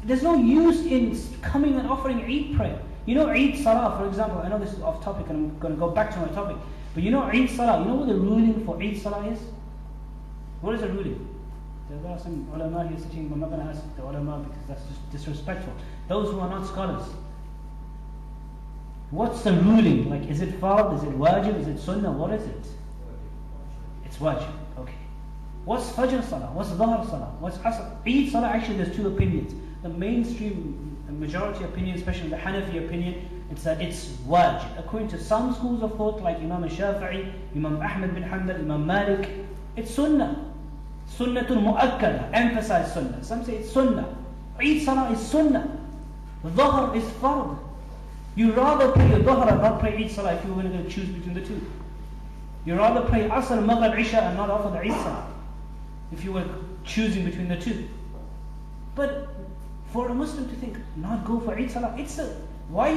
There's no use in coming and offering Eid prayer. You know Eid Salah, for example, I know this is off topic and I'm going to go back to my topic, but you know Eid Salah, you know what the ruling for Eid Salah is? What is the ruling? There are some ulama here sitting, but I'm not going to ask the ulama because that's just disrespectful. Those who are not scholars. What's the ruling? Like, is it fard? Is it wajib? Is it sunnah? What is it? It's wajib. Okay. What's Fajr Salah? What's Dhuhr Salah? What's Asr? Eid Salah, actually there's two opinions. The mainstream, the majority opinion, especially the Hanafi opinion, it's that it's wajib. According to some schools of thought, like Imam al-Shafi'i, Imam Ahmad bin Hanbal, Imam Malik, it's sunnah. Sunnatul mu'akkada, emphasize sunnah. Some say it's sunnah. Eid Salah is sunnah. Dhuhr is fard. You rather pray Dhuhr and not pray Eid Salah if you were going to choose between the two. You rather pray Asr, Maghrib, Isha and not offer the Eid Salah if you were choosing between the two. But for a Muslim to think, not go for Eid Salah, why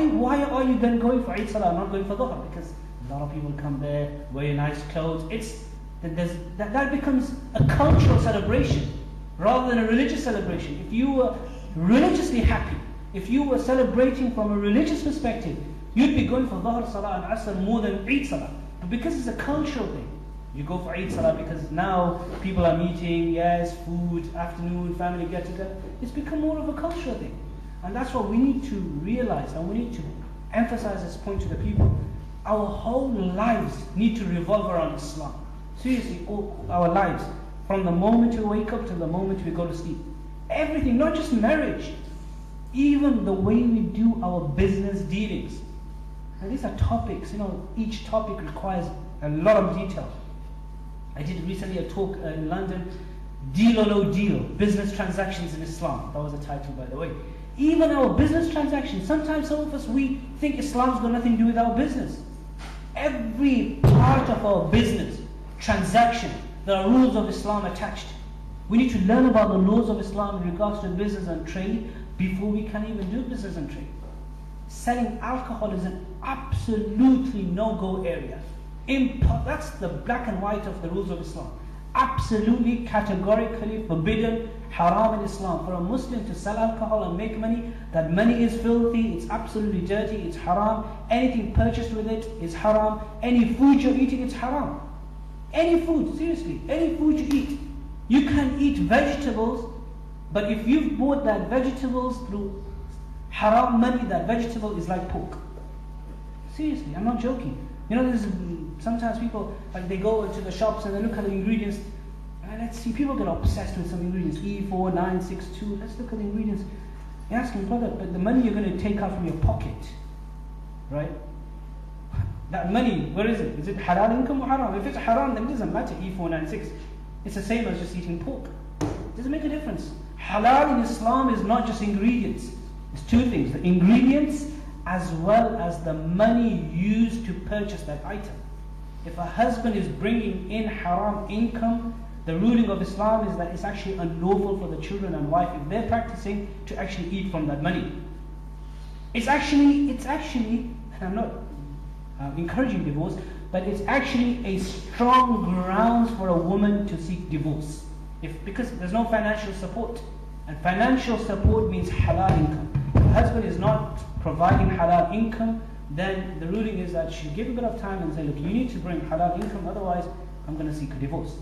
are you then going for Eid Salah and not going for Dhuhr? Because a lot of people come there, wear nice clothes. That becomes a cultural celebration rather than a religious celebration. If you were religiously happy, if you were celebrating from a religious perspective, you'd be going for Dhuhr Salah and Asr more than Eid Salah. But because it's a cultural thing, you go for Eid Salah because now people are meeting, yes, food, afternoon, family get together. It's become more of a cultural thing. And that's what we need to realize, and we need to emphasize this point to the people. Our whole lives need to revolve around Islam. Seriously, all our lives, from the moment we wake up to the moment we go to sleep. Everything, not just marriage, even the way we do our business dealings. And these are topics, each topic requires a lot of detail. I did recently a talk in London, Deal or No Deal, Business Transactions in Islam. That was the title, by the way. Even our business transactions, sometimes some of us, we think Islam's got nothing to do with our business. Every part of our business transaction, there are rules of Islam attached. We need to learn about the laws of Islam in regards to business and trade before we can even do business and trade. Selling alcohol is an absolutely no-go area. That's the black and white of the rules of Islam. Absolutely, categorically forbidden, haram in Islam. For a Muslim to sell alcohol and make money, that money is filthy, it's absolutely dirty, it's haram. Anything purchased with it is haram. Any food you're eating, it's haram. Any food, seriously, any food you eat. You can eat vegetables, but if you've bought that vegetables through haram money, that vegetable is like pork. Seriously, I'm not joking. There's sometimes people, like they go into the shops and they look at the ingredients, and let's see, people get obsessed with some ingredients, E4962, let's look at the ingredients. You ask him, brother, but the money you're going to take out from your pocket, right? That money, where is it? Is it halal income or haram? If it's haram, then it doesn't matter, E496. It's the same as just eating pork. It doesn't make a difference. Halal in Islam is not just ingredients. It's two things, the ingredients as well as the money used to purchase that item. If a husband is bringing in haram income, the ruling of Islam is that it's actually unlawful for the children and wife, if they're practicing, to actually eat from that money. It's actually, and I'm not encouraging divorce, but it's actually a strong grounds for a woman to seek divorce. Because there's no financial support. And financial support means halal income. If the husband is not providing halal income, then the ruling is that she give a bit of time and say, look, you need to bring halal income, otherwise I'm going to seek a divorce.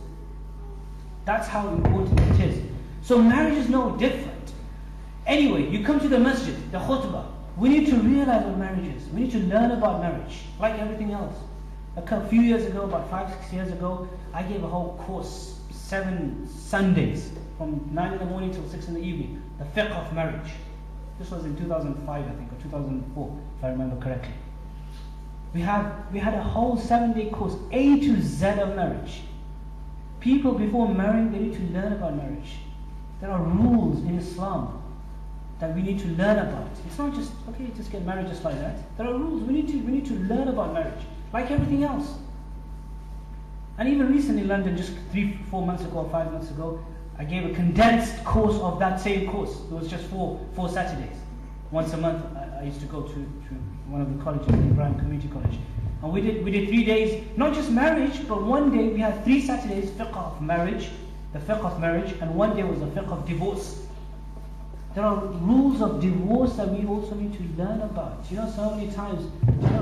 That's how important it is. So marriage is no different. Anyway, you come to the masjid, the khutbah. We need to realize what marriage is. We need to learn about marriage, like everything else. A few years ago, about 5-6 years ago, I gave a whole course, 7 Sundays, from 9 in the morning till 6 in the evening, the fiqh of marriage. This was in 2005, I think, or 2004, if I remember correctly. We had a whole 7-day course, A to Z of marriage. People before marrying, they need to learn about marriage. There are rules in Islam that we need to learn about. It's not just, okay, just get married just like that. There are rules. We need to learn about marriage, like everything else. And even recently in London, just 3-4 months ago, or 5 months ago, I gave a condensed course of that same course. It was just 4 Saturdays. Once a month, I used to go to one of the colleges, the Ibrahim Community College. And we did 3 days, not just marriage, but one day we had 3 Saturdays fiqh of marriage, the fiqh of marriage, and one day was the fiqh of divorce. There are rules of divorce that we also need to learn about. So many times,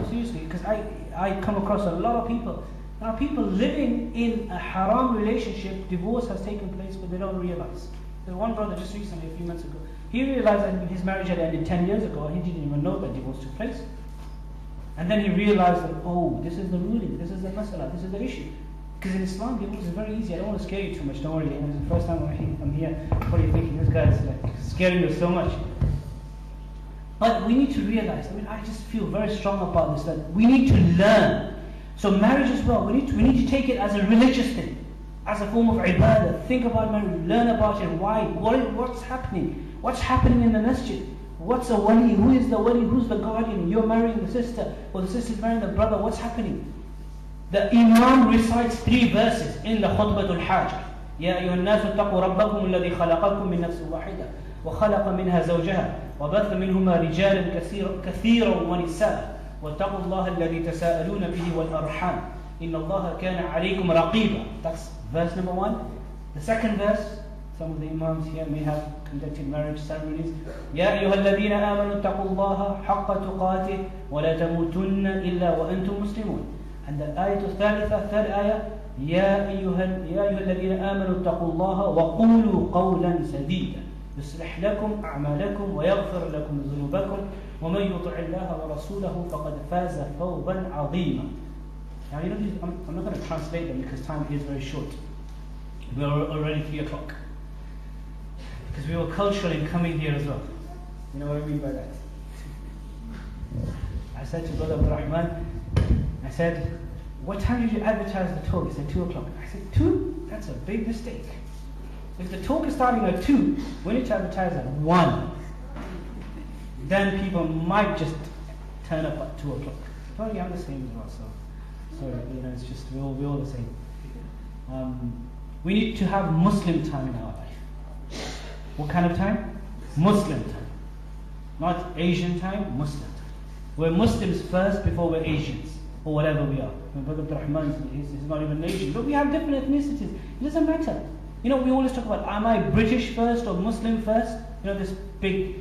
seriously, because I come across a lot of people. There are people living in a haram relationship, divorce has taken place, but they don't realize. There's one brother just recently, a few months ago, he realized that his marriage had ended 10 years ago, and he didn't even know that divorce took place. And then he realized that, this is the ruling, this is the masala, this is the issue. Because in Islam, divorce is very easy. I don't want to scare you too much, don't worry. It's the first time I'm here, probably thinking, this guy is like scaring you so much. But we need to realize, I just feel very strong about this, that we need to learn. So marriage as well, we need to take it as a religious thing, as a form of ibadah. Think about marriage, learn about it, why, what's happening? What's happening in the masjid? What's a wali? Who is the wali? Who's the guardian? You're marrying the sister, or the sister's marrying the brother. What's happening? The Imam recites 3 verses in the Khutbatul Hajj. يا أيها الناس اتقوا ربكم الذي خلقكم من نفس واحدة وخلق منها زوجها وبث منهما رجالا كثيرا ونساء واتقوا الله الذي تساءلون به والأرحام إن الله كان عليكم رقيبا. That's verse number 1. The second verse, some of the Imams here may have conducted marriage ceremonies. يا أيها الذين آمنوا اتقوا الله حق تقاته ولا تموتن إلا وأنتم مسلمون. And the ayat الثالثة, third ayah, يا أيها الذين آمنوا اتقوا الله وقولوا قولا سديدا يصلح لكم أعمالكم ويغفر لكم ذنوبكم ومن يطع الله ورسوله فقد فاز فوزا عظيما. Now I'm not going to translate them because time is very short. We are already 3 o'clock. Because we were cultural in coming here as well. You know what I mean by that? I said to Brother Abdul Rahman, I said, what time did you advertise the talk? He said 2 o'clock. I said 2? That's a big mistake. If the talk is starting at 2, we need to advertise at 1. Then people might just turn up at 2 o'clock. Don't you, I'm the same as well, so it's just, we're all the same. We need to have Muslim time in our life. What kind of time? Muslim time. Not Asian time, Muslim time. We're Muslims first before we're Asians, or whatever we are. My brother Abdul Rahman, he's not even Asian, but we have different ethnicities. It doesn't matter. We always talk about, am I British first or Muslim first? This big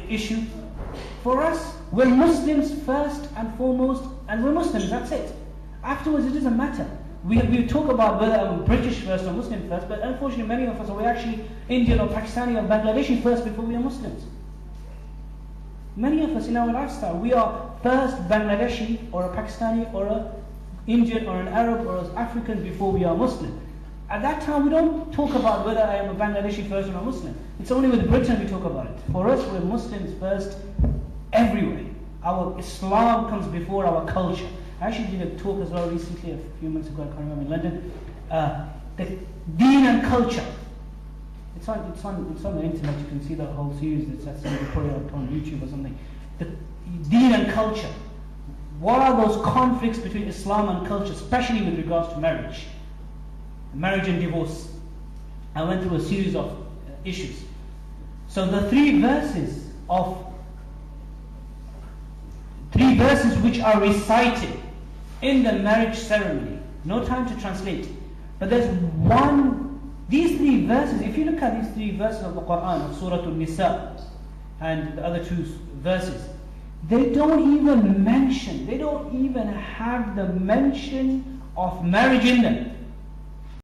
issue. For us, we're Muslims first and foremost, and we're Muslims, that's it. Afterwards, it doesn't matter. We talk about whether I'm British first or Muslim first, but unfortunately many of us are actually Indian or Pakistani or Bangladeshi first before we are Muslims. Many of us in our lifestyle, we are first Bangladeshi or a Pakistani or an Indian or an Arab or an African before we are Muslim. At that time, we don't talk about whether I am a Bangladeshi first or a Muslim. It's only with Britain we talk about it. For us, we're Muslims first everywhere. Our Islam comes before our culture. I actually did a talk as well recently, a few months ago, I can't remember, in London. The deen and culture. It's on the internet, you can see the whole series. It's somebody put it up on YouTube or something. The deen and culture. What are those conflicts between Islam and culture, especially with regards to marriage and divorce? I went through a series of issues. So the 3 verses which are recited in the marriage ceremony, no time to translate, but there's these 3 verses, if you look at these 3 verses of the Quran, of Surah An-Nisa and the other 2 verses, they don't even have the mention of marriage in them.